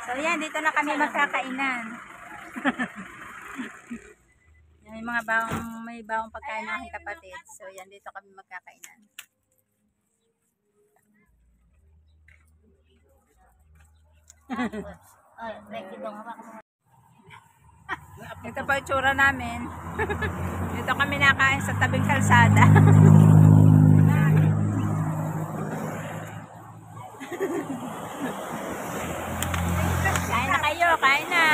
So yan, dito na kami magkakainan. May mga bawang pagkain ng aking kapatid. So yan, dito kami magkakainan. Ito po yung tsura namin. Dito kami nakain sa tabing kalsada. Kain na kayo, kain na.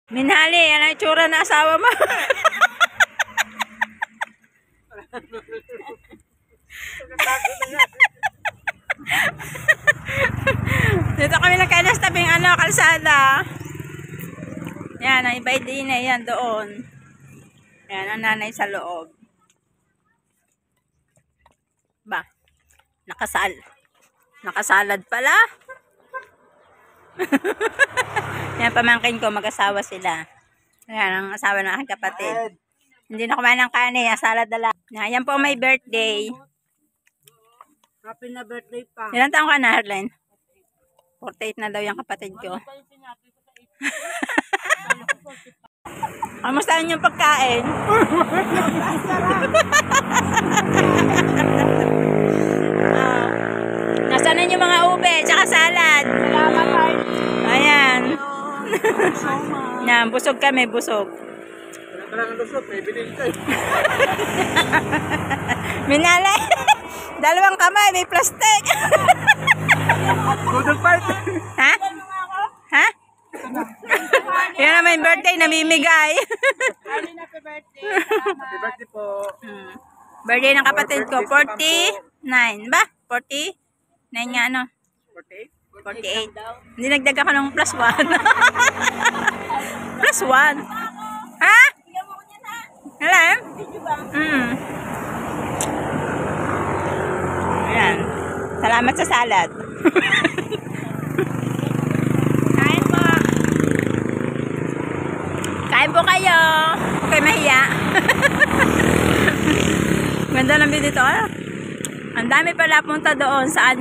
Minhali, yan ang tsura na asawa mo. Dito kami nagkain sa tabing kalsada. Yan, ang iba'y din eh, yan doon. Yan, ang nanay sa loob. Ba, nakasalad pala. Yan, pamangkin ko, mag-asawa sila. Yan, ang asawa ng aking kapatid. Hindi na kumain ng kanin, salad na lang. Yan po may birthday. Happy na birthday pa. Ilan taong ka na, Harline? 48 na daw yung kapatid ko. Kamusta yung pagkain? Nasaan yung mga ube, tsaka salad? Salamat, Harley. Ayan. Yan, busog kami, busog. Wala ng lusot, may binili ka. Minalay. Dalawang kamay, may plastic. Good fight. Ha? Ha? Yan naman yung birthday, namimigay. Harley, happy birthday. Happy birthday po. Birthday ng kapatid ko, 49. Ba? 49 nga ano? 48? 48. Hindi nagdag ako ng +1. +1. Ha? Alam? Ayan. Salamat sa salad. Kain po. Kain po kayo. Okay, mahiya. Ganda ng view dito. Ang dami pala punta doon sa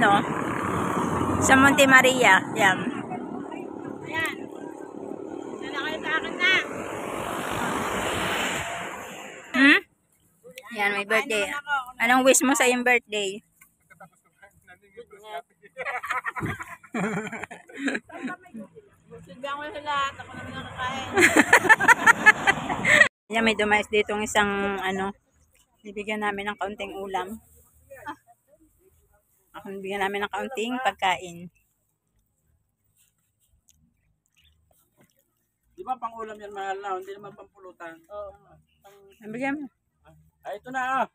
sa Monte Maria. Yan. Ayan. Nana kayo sa akin na. Yan, may birthday. Anong wish mo sa iyong birthday? Silbihan ko sa lahat. Ako naman nakakain. Yan, may dumayas dito ng isang bibigyan namin ng kaunting ulam. Bibigyan namin ng kaunting pagkain. Di ba pang ulam yan mahal na? Hindi naman pampulutan. Oo. Bibigyan mo. Ay, ito na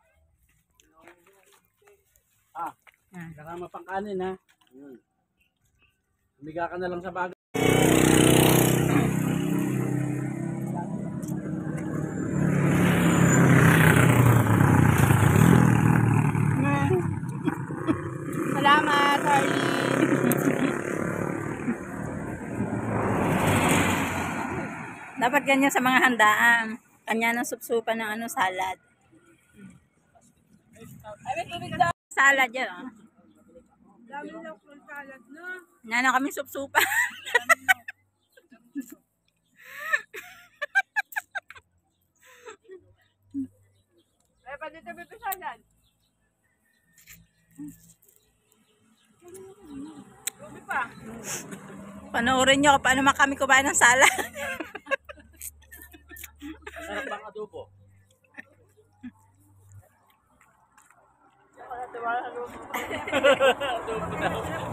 kasama pang kanin ha. Humiga ka na lang sa bagay. Salamat, Harley. Dapat ganyan sa mga handaan. Kanya ng supsupan ng salad. Salad yan, oh. Dami lang kung salad na. Nana kami supsupan. Ay, pa dito bebe salad. Ruby pa. Panoorin nyo kung paano kami kumain ng salad. Sarap bang adobo?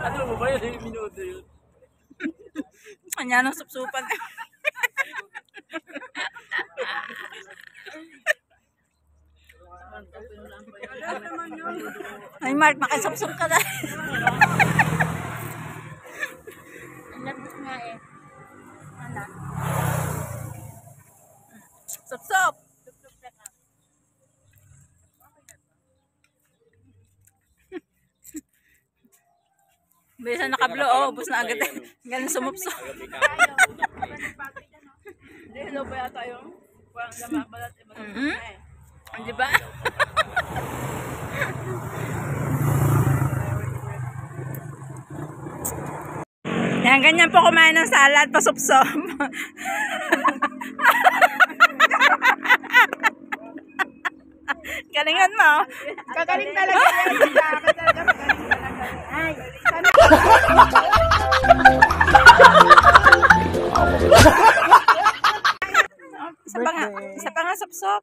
Adobo ba yun? Yung minuto yun. Kanya ng supsupan. Ay, Mark, makasupsup ka na. Nagdus nga eh. Ano? Supsup! Bisa nakablo, ubos na agad. Ganun sumupso. Hindi, hello ba yata yung parang namabalat Di ba? Yan, ganyan po kumain ng salad, pasupsop. Galingan mo. Kagaling talaga yan. Ay, Isa pa nga supsop.